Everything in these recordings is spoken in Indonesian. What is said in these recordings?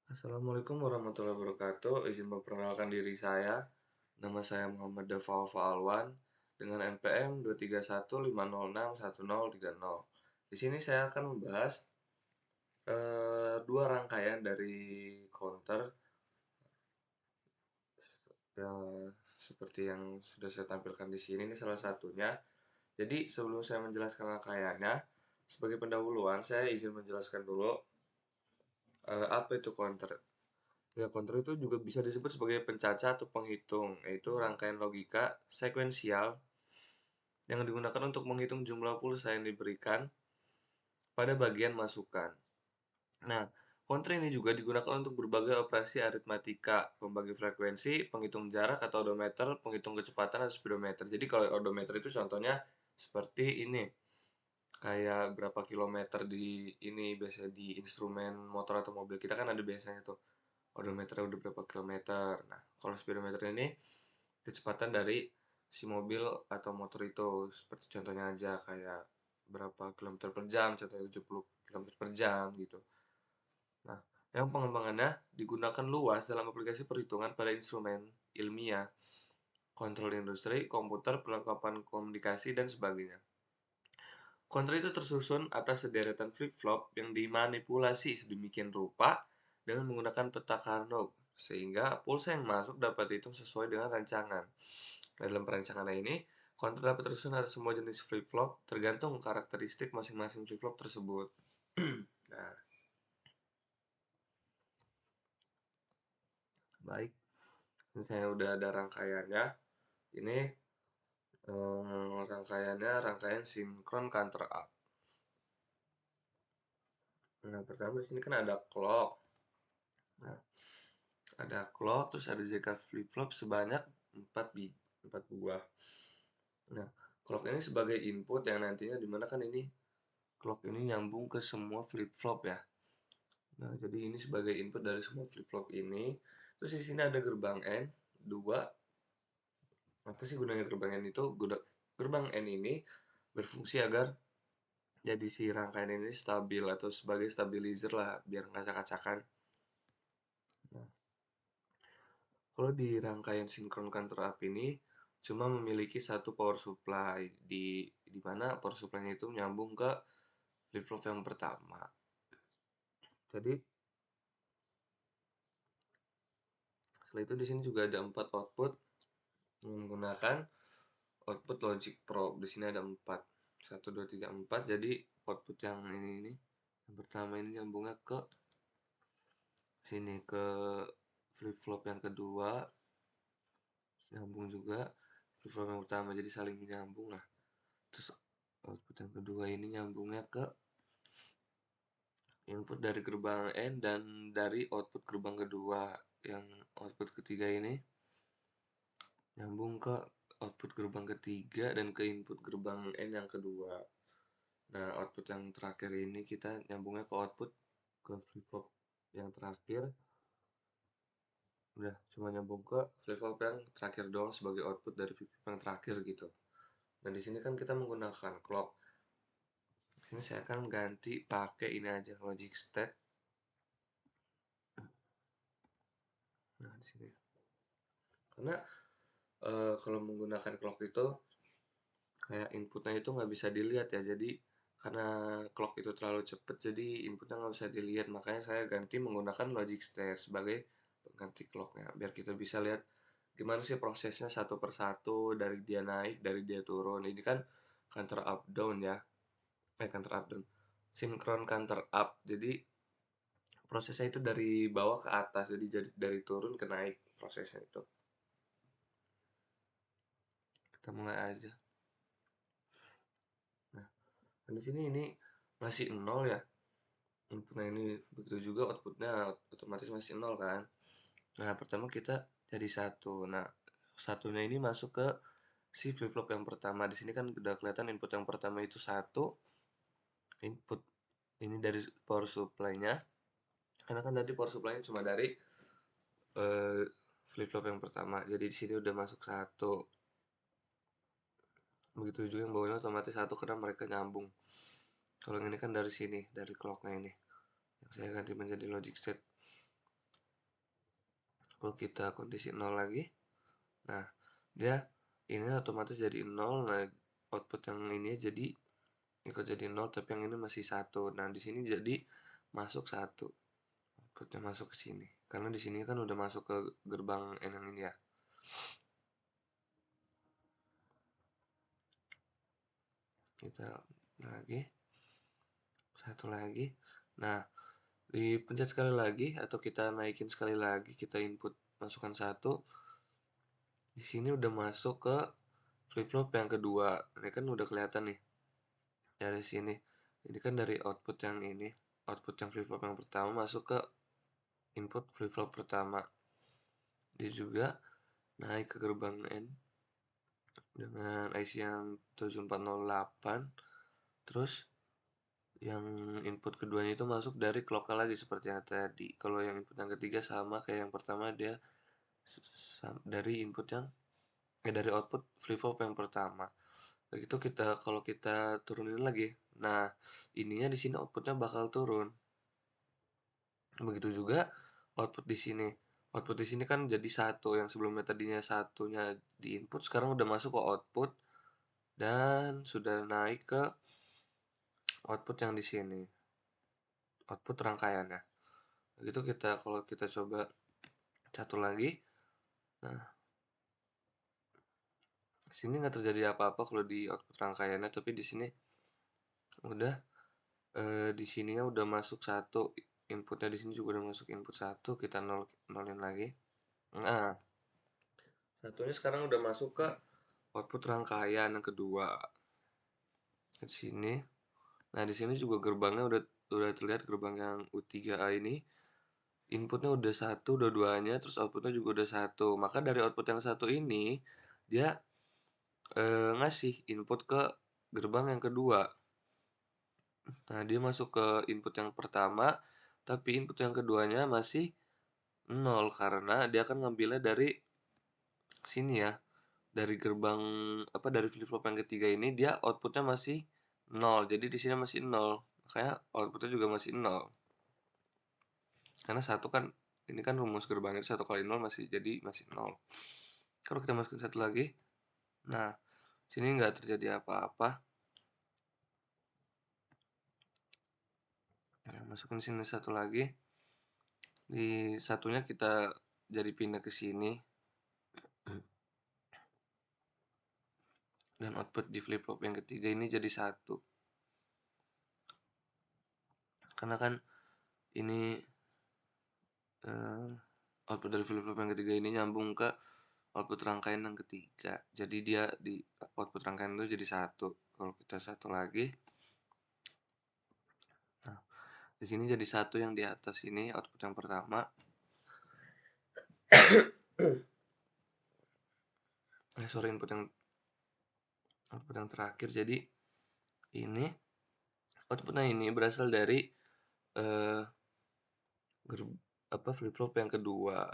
Assalamualaikum warahmatullahi wabarakatuh. Izin memperkenalkan diri saya. Nama saya Muhammad Dafa Alwan dengan NPM 23150610030. Di sini saya akan membahas dua rangkaian dari counter ya, seperti yang sudah saya tampilkan di sini. Ini salah satunya. Jadi sebelum saya menjelaskan rangkaiannya, sebagai pendahuluan saya izin menjelaskan dulu apa itu counter. Ya, counter itu juga bisa disebut sebagai pencaca atau penghitung, yaitu rangkaian logika sekuensial yang digunakan untuk menghitung jumlah pulsa yang diberikan pada bagian masukan. Nah, counter ini juga digunakan untuk berbagai operasi aritmatika, pembagi frekuensi, penghitung jarak atau odometer, penghitung kecepatan atau speedometer. Jadi kalau odometer itu contohnya seperti ini, kayak berapa kilometer di ini biasanya di instrumen motor atau mobil kita kan ada biasanya tuh odometernya udah berapa kilometer. Nah, kalau speedometer ini kecepatan dari si mobil atau motor itu. Seperti contohnya aja kayak berapa kilometer per jam, contohnya 70 kilometer per jam gitu. Nah, yang pengembangannya digunakan luas dalam aplikasi perhitungan pada instrumen ilmiah, kontrol industri, komputer, perlengkapan komunikasi, dan sebagainya. Kontra itu tersusun atas sederetan flip-flop yang dimanipulasi sedemikian rupa dengan menggunakan peta Carnot, sehingga pulsa yang masuk dapat dihitung sesuai dengan rancangan. Nah, dalam perancangan ini, kontra dapat tersusun atas semua jenis flip-flop tergantung karakteristik masing-masing flip-flop tersebut. Nah, baik. Ini saya udah ada rangkaiannya. Ini rangkaiannya rangkaian sinkron counter up. Nah, pertama di sini kan ada clock. Nah, ada clock, terus ada ZK flip-flop sebanyak 4 buah. Nah, clock ini sebagai input yang nantinya dimana kan ini clock ini nyambung ke semua flip-flop ya. Nah, jadi ini sebagai input dari semua flip-flop ini. Terus di sini ada gerbang N, 2. Apa sih gunanya gerbang N itu? Gerbang N ini berfungsi agar jadi si rangkaian ini stabil atau sebagai stabilizer lah biar nggak acak-acakan. Nah, kalau di rangkaian sinkron counter up ini cuma memiliki satu power supply di mana power supply-nya itu nyambung ke flip-flop yang pertama. Jadi setelah itu di sini juga ada 4 output menggunakan output logic probe. Di sini ada 4. 1 2 3 4. Jadi output yang ini yang pertama ini nyambungnya ke sini ke flip-flop yang kedua, nyambung juga flip-flop yang pertama jadi saling menyambung lah. Terus output yang kedua ini nyambungnya ke input dari gerbang N dan dari output gerbang kedua. Yang output ketiga ini nyambung ke output gerbang ketiga dan ke input gerbang N yang kedua. Nah, output yang terakhir ini kita nyambungnya ke output ke flip-flop yang terakhir. Udah cuma nyambung ke flip-flop yang terakhir doang sebagai output dari flip-flop yang terakhir gitu. Nah, di sini kan kita menggunakan clock. Di sini saya akan ganti pakai ini aja logic state. Nah, di sini. Karena kalau menggunakan clock itu kayak inputnya itu nggak bisa dilihat ya. Jadi karena clock itu terlalu cepet, jadi inputnya nggak bisa dilihat. Makanya saya ganti menggunakan logic state sebagai pengganti clocknya, biar kita bisa lihat gimana sih prosesnya satu persatu dari dia naik, dari dia turun. Ini kan counter up down ya, counter up down, sinkron counter up. Jadi prosesnya itu dari bawah ke atas, jadi dari turun ke naik prosesnya itu. Kita mulai aja. Nah, di sini ini masih nol ya. Inputnya ini begitu juga outputnya otomatis masih nol kan. Nah, pertama kita jadi satu. Nah, satunya ini masuk ke si flip flop yang pertama. Di sini kan udah kelihatan input yang pertama itu satu. Input ini dari power supply-nya. Karena kan tadi power supply-nya cuma dari flip flop yang pertama. Jadi di sini udah masuk satu. Begitu juga yang bawahnya otomatis satu karena mereka nyambung. Kalau yang ini kan dari sini, dari clock-nya ini. Yang saya ganti menjadi logic state. Kalau kita kondisi 0 lagi, nah dia ini otomatis jadi 0. Nah, output yang ini jadi ikut jadi 0, tapi yang ini masih 1. Nah, di sini jadi masuk 1. Outputnya masuk ke sini. Karena di sini kan udah masuk ke gerbang N yang ini ya. Kita lagi, satu lagi. Nah, dipencet sekali lagi atau kita naikin sekali lagi, kita input masukkan 1. Di sini udah masuk ke flip-flop yang kedua. Ini kan udah kelihatan nih dari sini. Ini kan dari output yang ini, output yang flip-flop yang pertama masuk ke input flip-flop pertama. Dia juga naik ke gerbang N dengan IC yang 7408. Terus yang input keduanya itu masuk dari clock lagi seperti yang tadi. Kalau yang input yang ketiga sama kayak yang pertama, dia dari input yang dari output flip-flop yang pertama. Begitu kita kalau kita turunin lagi. Nah, ininya di sini outputnya bakal turun. Begitu juga output di sini. Output di sini kan jadi 1, yang sebelumnya tadinya satunya di input sekarang udah masuk ke output dan sudah naik ke output yang di sini. Output rangkaiannya. Begitu kita kalau kita coba satu lagi. Nah, sini nggak terjadi apa-apa kalau di output rangkaiannya, tapi di sini udah di sininya udah masuk 1. Inputnya di sini juga udah masuk input 1. Kita nolin lagi. Nah, satunya sekarang udah masuk ke output rangkaian yang kedua. Di sini. Nah, di sini juga gerbangnya udah terlihat, gerbang yang U3A ini inputnya udah 1, udah duanya, terus outputnya juga udah 1. Maka dari output yang 1 ini dia ngasih input ke gerbang yang kedua. Nah, dia masuk ke input yang pertama, tapi input yang keduanya masih 0 karena dia akan ngambilnya dari sini ya. Dari gerbang dari flip-flop yang ketiga ini dia outputnya masih 0. Jadi di sini masih 0. Makanya outputnya juga masih 0. Karena satu kan ini kan rumus gerbangnya 1 kali 0 masih 0. Kalau kita masukin satu lagi, nah sini nggak terjadi apa-apa. Nah, masukin sini satu lagi. Di satunya kita jadi pindah ke sini. Dan output di flip-flop yang ketiga ini jadi 1. Karena kan ini output dari flip-flop yang ketiga ini nyambung ke output rangkaian yang ketiga. Jadi dia di output rangkaian itu jadi 1. Kalau kita satu lagi, nah di sini jadi 1 yang di atas ini output yang pertama. Output yang terakhir. Jadi ini outputnya ini berasal dari flip-flop yang kedua.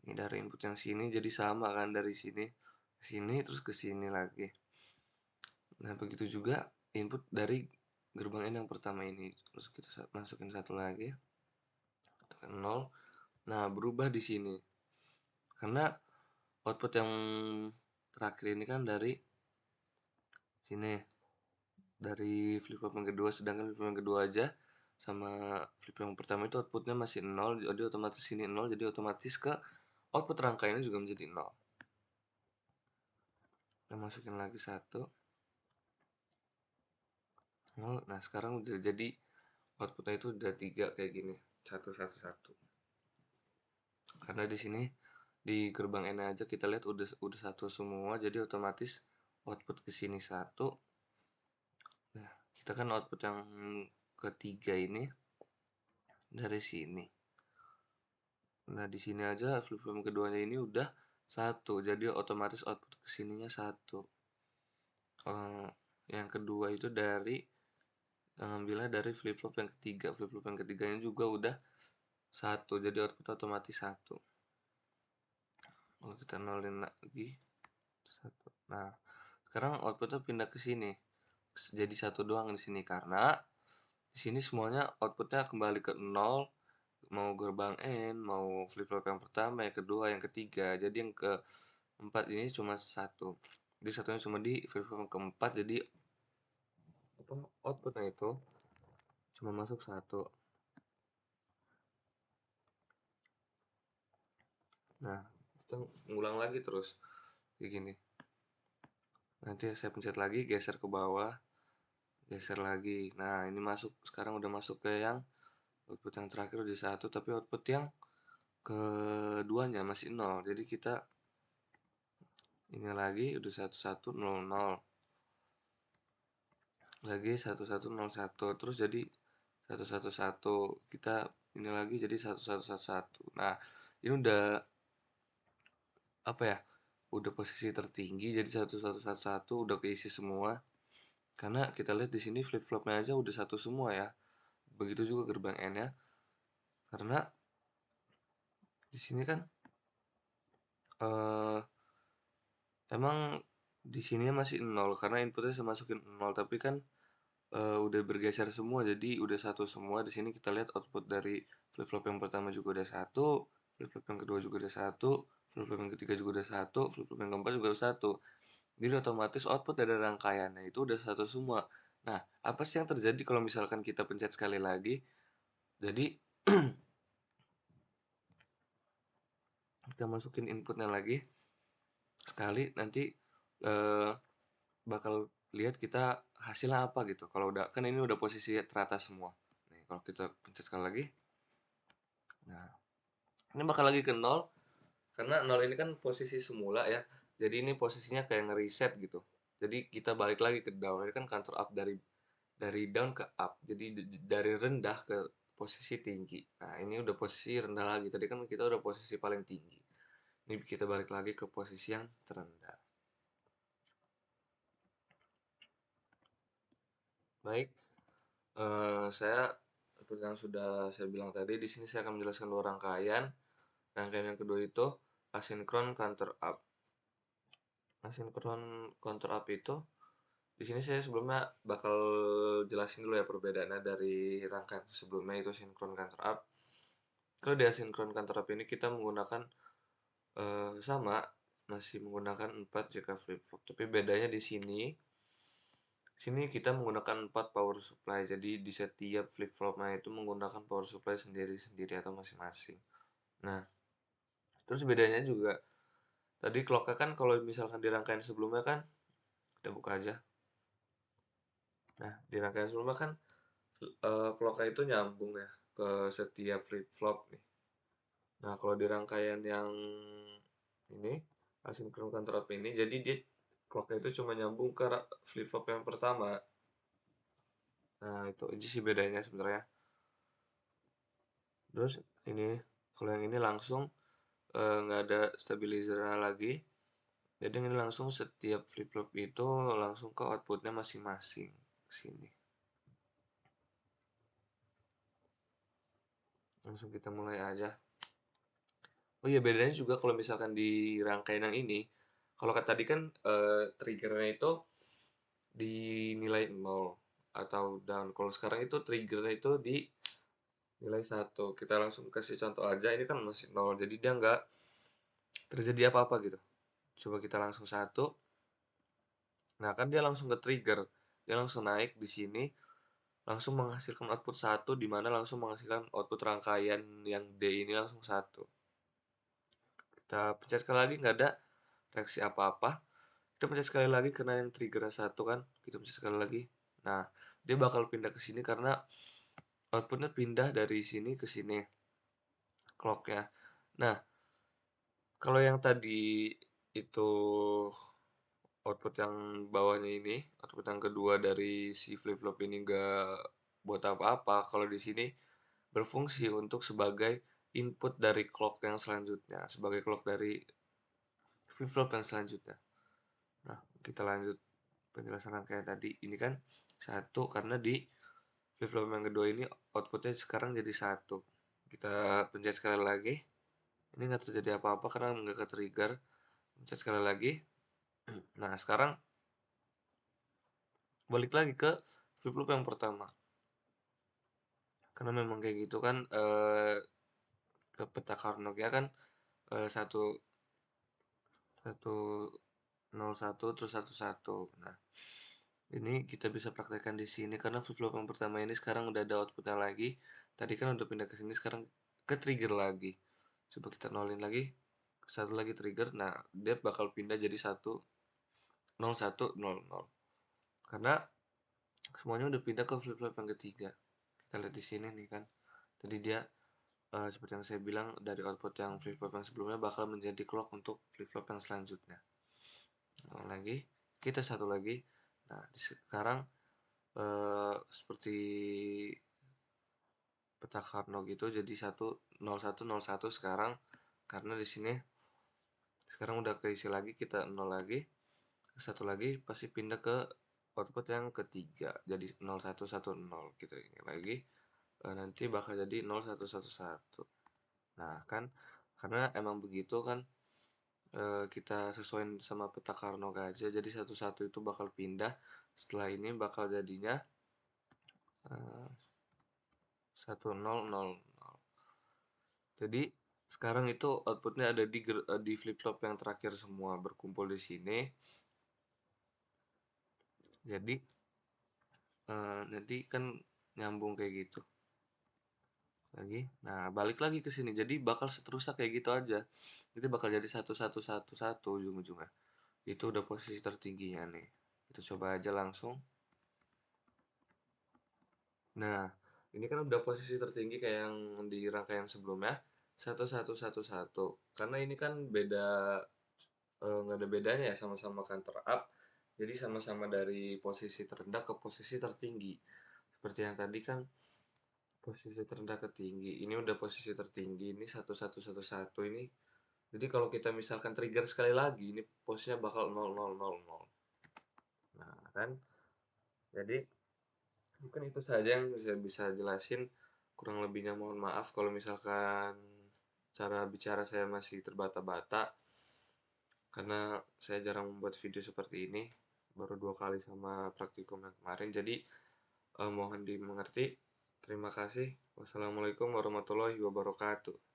Ini dari input yang sini jadi sama kan, dari sini ke sini terus ke sini lagi. Nah, begitu juga input dari gerbang N yang pertama ini. Terus kita masukin satu lagi. Tekan 0. Nah, berubah di sini. Karena output yang terakhir ini kan dari sini. Dari flip-flop yang kedua, sedangkan flip-flop yang kedua aja sama flip yang pertama itu outputnya masih 0, jadi otomatis sini 0, jadi otomatis ke output rangkaiannya juga menjadi 0. Kita masukin lagi 1. 0. Nah, sekarang udah jadi outputnya itu udah 3 kayak gini. 1 1 1. Karena di sini di gerbang N aja kita lihat udah 1 semua, jadi otomatis output ke sini 1. Nah, kita kan output yang ketiga ini dari sini. Nah, di sini aja flip-flop keduanya ini udah 1, jadi otomatis output kesininya 1. Yang kedua itu ngambilnya dari flip-flop yang ketiga. Flip-flop yang ketiganya juga udah 1, jadi output otomatis 1. Kalau kita nolin lagi 1. Nah, sekarang outputnya pindah ke sini. Jadi 1 doang di sini karena di sini semuanya outputnya kembali ke 0. mau gerbang N, mau flip-flop yang pertama, yang kedua, yang ketiga. Jadi yang keempat ini cuma satu. Jadi satunya cuma di flip-flop yang keempat, jadi apa outputnya itu cuma masuk satu. Nah, kita ngulang lagi terus kayak gini. Nanti saya pencet lagi, geser ke bawah, geser lagi. Nah, ini masuk, sekarang udah masuk ke yang output yang terakhir udah satu, tapi output yang keduanya masih nol. Jadi kita ini lagi udah 1100 lagi 1101 terus jadi 111 kita ini lagi jadi 1111. Nah, ini udah apa ya? Udah posisi tertinggi jadi 1111 udah keisi semua. Karena kita lihat di sini flip-flopnya aja udah satu semua ya. Begitu juga gerbang N-nya. Karena di sini kan eh emang di sini masih nol karena inputnya saya masukin nol, tapi kan udah bergeser semua jadi udah satu semua. Di sini kita lihat output dari flip-flop yang pertama juga udah satu, flip-flop yang kedua juga udah satu, flip-flop yang ketiga juga udah satu, flip-flop yang keempat juga udah satu. Jadi otomatis output dari rangkaiannya itu udah satu semua. Nah, apa sih yang terjadi kalau misalkan kita pencet sekali lagi? Jadi kita masukin inputnya lagi sekali, nanti eh, bakal lihat kita hasilnya apa gitu. Kalau udah kan ini udah posisi teratas semua. Nih, kalau kita pencet sekali lagi, nah ini bakal lagi ke nol karena nol ini kan posisi semula ya. Jadi ini posisinya kayak ngereset gitu. Jadi kita balik lagi ke down. Ini kan counter up dari down ke up. Jadi dari rendah ke posisi tinggi. Nah, ini udah posisi rendah lagi. Tadi kan kita udah posisi paling tinggi. Ini kita balik lagi ke posisi yang terendah. Baik, saya seperti yang sudah saya bilang tadi, di sini saya akan menjelaskan dua rangkaian. Rangkaian yang kedua itu asinkron counter up. Asinkron counter up itu di sini saya sebelumnya bakal jelasin dulu ya perbedaannya dari rangkaian sebelumnya itu sinkron counter up. Kalau di asinkron counter up ini kita menggunakan sama masih menggunakan 4 jika flip flop. Tapi bedanya di sini kita menggunakan 4 power supply. Jadi di setiap flip flopnya itu menggunakan power supply sendiri-sendiri atau masing-masing. Nah, terus bedanya juga tadi clocknya kan kalau misalkan di rangkaian sebelumnya kan kita buka aja. Nah, di rangkaian sebelumnya kan clocknya itu nyambung ya ke setiap flip flop nih. Nah, kalau di rangkaian yang ini asinkron counter up ini, jadi dia clocknya itu cuma nyambung ke flip flop yang pertama. Nah, itu aja sih bedanya sebenarnya. Terus ini kalau yang ini langsung nggak ada stabilizernya lagi. Jadi ini langsung setiap flip flop itu langsung ke outputnya masing-masing sini. Langsung kita mulai aja. Oh iya, bedanya juga kalau misalkan di rangkaian yang ini, kalau kata tadi kan triggernya itu dinilai 0 atau down. Kalau sekarang itu triggernya itu di nilai 1. Kita langsung kasih contoh aja, ini kan masih 0, jadi dia nggak terjadi apa-apa gitu. Coba kita langsung 1. Nah, kan dia langsung ke trigger. Dia langsung naik di sini, langsung menghasilkan output 1, di mana langsung menghasilkan output rangkaian yang D ini langsung 1. Kita pencet sekali lagi, nggak ada reaksi apa-apa. Kita pencet sekali lagi karena yang trigger 1 kan. Kita pencet sekali lagi. Nah, dia bakal pindah ke sini karena outputnya pindah dari sini ke sini clocknya. Nah, kalau yang tadi itu output yang bawahnya ini, output yang kedua dari si flip flop ini nggak buat apa-apa. Kalau di sini berfungsi untuk sebagai input dari clock yang selanjutnya, sebagai clock dari flip flop yang selanjutnya. Nah, kita lanjut penjelasan kayak tadi. Ini kan satu karena di flip flop yang kedua ini outputnya sekarang jadi satu. Kita pencet sekali lagi. Ini nggak terjadi apa-apa karena nggak ke trigger. Pencet sekali lagi. Nah, sekarang balik lagi ke flip flop yang pertama. Karena memang kayak gitu kan ke peta Carnot-nya kan 101 terus 11. Nah, ini kita bisa praktekkan di sini karena flip-flop yang pertama ini sekarang udah ada outputnya lagi. Tadi kan udah pindah ke sini, sekarang ke trigger lagi. Coba kita nolin lagi, satu lagi trigger. Nah, dia bakal pindah jadi 1 0 1 0 0 karena semuanya udah pindah ke flip-flop yang ketiga. Kita lihat di sini nih kan. Tadi dia seperti yang saya bilang, dari output yang flip-flop yang sebelumnya bakal menjadi clock untuk flip-flop yang selanjutnya. Lagi, kita satu lagi. Nah, sekarang seperti peta Carnot gitu, jadi 1 0 1 0 1 sekarang, karena di sini sekarang udah keisi lagi, kita 0 lagi, satu lagi pasti pindah ke output yang ketiga, jadi 0 1 1 0 gitu. Ini lagi nanti bakal jadi 0 1 1 1. Nah kan, karena emang begitu kan, kita sesuaiin sama peta Carnot aja, jadi 1 1 itu bakal pindah. Setelah ini bakal jadinya 1 0 0 0. Jadi sekarang itu outputnya ada di flip flop yang terakhir semua berkumpul di sini. Jadi nanti kan nyambung kayak gitu lagi. Nah, balik lagi ke sini. Jadi bakal seterusnya kayak gitu aja. Jadi bakal jadi 1 1 1 1 ujung-ujungnya. Itu udah posisi tertingginya nih. Kita coba aja langsung. Nah, ini kan udah posisi tertinggi kayak yang di rangkaian sebelumnya. 1 1 1 1. Karena ini kan beda, nggak ada bedanya ya, sama-sama counter up. Jadi sama-sama dari posisi terendah ke posisi tertinggi. Seperti yang tadi kan posisi terendah ke tinggi. Ini udah posisi tertinggi. Ini 1 1 1 1 ini. Jadi kalau kita misalkan trigger sekali lagi, ini posisinya bakal 0 0 0 0. Nah, kan. Jadi mungkin itu saja yang saya bisa jelasin. Kurang lebihnya mohon maaf kalau misalkan cara bicara saya masih terbata-bata, karena saya jarang membuat video seperti ini, baru 2 kali sama praktikum yang kemarin. Jadi mohon dimengerti. Terima kasih. Wassalamualaikum warahmatullahi wabarakatuh.